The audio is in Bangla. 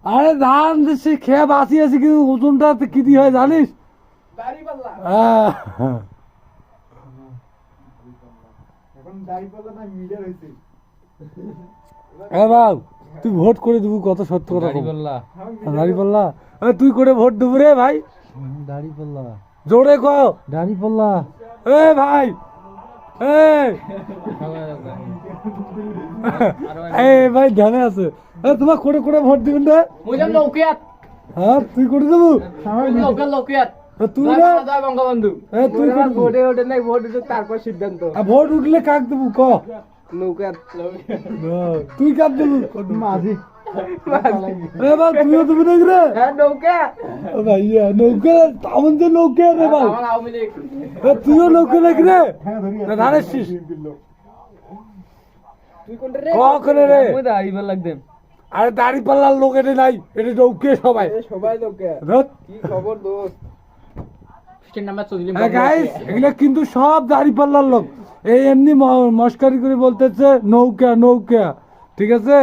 আরে ধান সে খেয়ে বাঁচিয়েছি কিন্তু ওজনটা কি দিয়ে হয় জানিস? হ্যাঁ বাবু তুই ভোট করে দেবো কত সত্য কথা দাঁড়িপাল্লা তুই করে ভোট দেবো রে ভাই দাঁড়িপাল্লা জোরে কো দাঁড়িপাল্লা এ ভাই ভাই ধ্যানে আছে তোমার করে করে ভোট দিবেন না হ্যাঁ তুই করে দেবো তুই বঙ্গবন্ধু তারপর সিদ্ধান্ত ভোট উঠলে কাক দেবো ক তুই কাক দেবো মাঝি তুইও দেবো নাকি রে ভাইয়া নৌকা তেমন যে নৌকা রে ভাই তুইও নৌকা নাকি রে ধানের শীষ আরে দাড়ি পাল্লার লোক এটা নাই এটা নৌকে সবাই খবর এগুলো কিন্তু সব দাড়ি পাল্লার লোক এই এমনি মস্কারি করে বলতেছে নৌকা নৌকা ঠিক আছে।